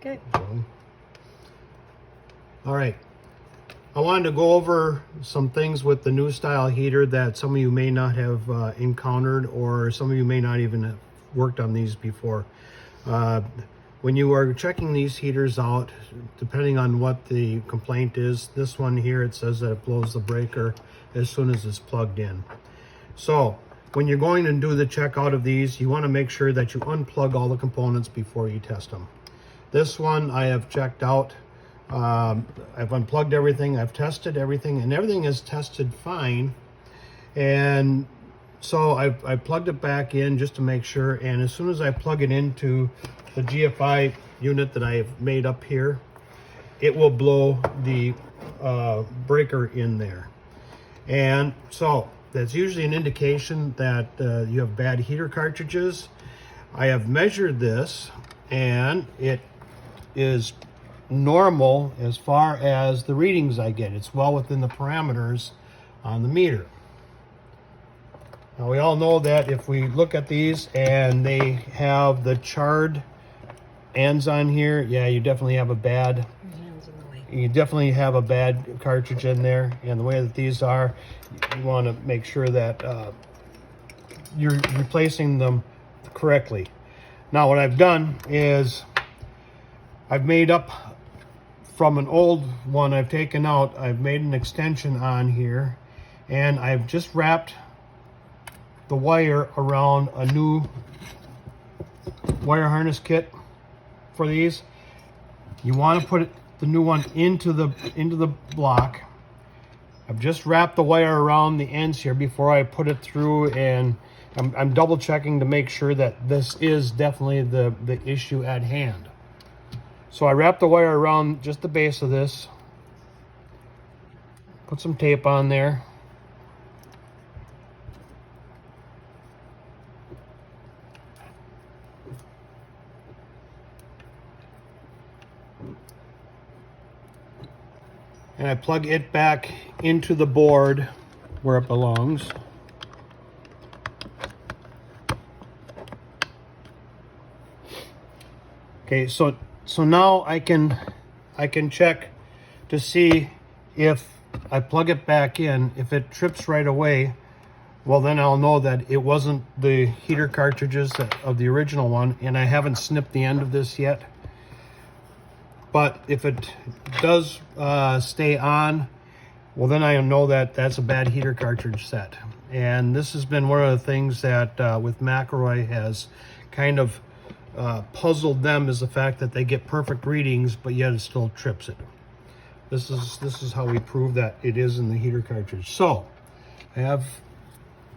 Okay. So, all right. I wanted to go over some things with the new style heater that some of you may not have encountered, or some of you may not even have worked on these before. When you are checking these heaters out, depending on what the complaint is, this one here, it says that it blows the breaker as soon as it's plugged in. So when you're going to do the check out of these, you want to make sure that you unplug all the components before you test them. This one I have checked out. I've unplugged everything, I've tested everything, and everything is tested fine. And so I plugged it back in just to make sure, and as soon as I plug it into the GFI unit that I have made up here, it will blow the breaker in there. And so that's usually an indication that you have bad heater cartridges. I have measured this, and it is normal as far as the readings I get. It's well within the parameters on the meter. Now we all know that if we look at these and they have the charred ends on here, yeah, you definitely have a bad cartridge in there. And the way that these are, you want to make sure that you're replacing them correctly. Now what I've done is I've made up from an old one I've taken out, I've made an extension on here, and I've just wrapped the wire around a new wire harness kit for these. You want to put the new one into the block. I've just wrapped the wire around the ends here before I put it through, and I'm double checking to make sure that this is definitely the issue at hand. So I wrapped the wire around just the base of this, put some tape on there, and I plug it back into the board where it belongs. Okay, so now I can check to see if I plug it back in. If it trips right away, well then I'll know that it wasn't the heater cartridges of the original one, and I haven't snipped the end of this yet. But if it does stay on, well then I know that that's a bad heater cartridge set. And this has been one of the things that with McElroy has kind of puzzled them, is the fact that they get perfect readings, but yet it still trips it. This is how we prove that it is in the heater cartridge. So I have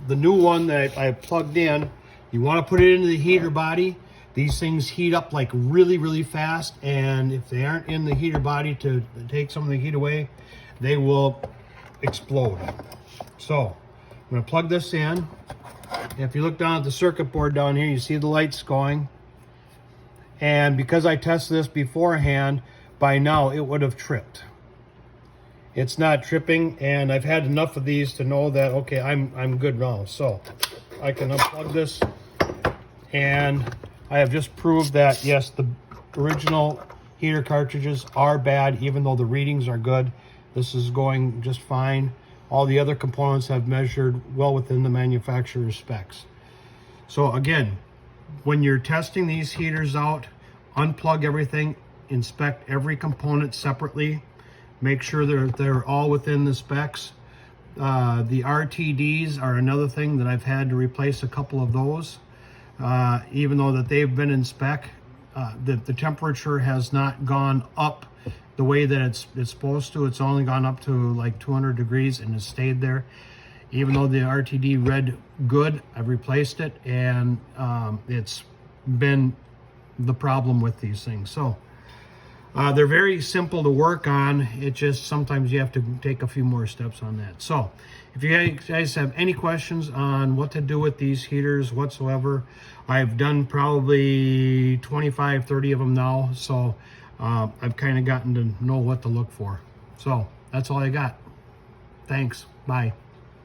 the new one that I plugged in. You want to put it into the heater body. These things heat up like really fast, and if they aren't in the heater body to take some of the heat away, they will explode. So I'm going to plug this in. If you look down at the circuit board down here, you see the lights going. And because I tested this beforehand, by now it would have tripped. It's not tripping, and I've had enough of these to know that, okay, I'm good now. So I can unplug this, and I have just proved that, yes, the original heater cartridges are bad, even though the readings are good. This is going just fine. All the other components have measured well within the manufacturer's specs. So again, when you're testing these heaters out, unplug everything, inspect every component separately, make sure they're all within the specs. The RTDs are another thing that I've had to replace a couple of those. Even though that they've been in spec, the temperature has not gone up the way that it's supposed to. It's only gone up to like 200 degrees and has stayed there. Even though the RTD read good, I've replaced it, and it's been the problem with these things. So they're very simple to work on. It just sometimes you have to take a few more steps on that. So if you guys have any questions on what to do with these heaters whatsoever, I've done probably 25, 30 of them now. So I've kind of gotten to know what to look for. So that's all I got. Thanks. Bye.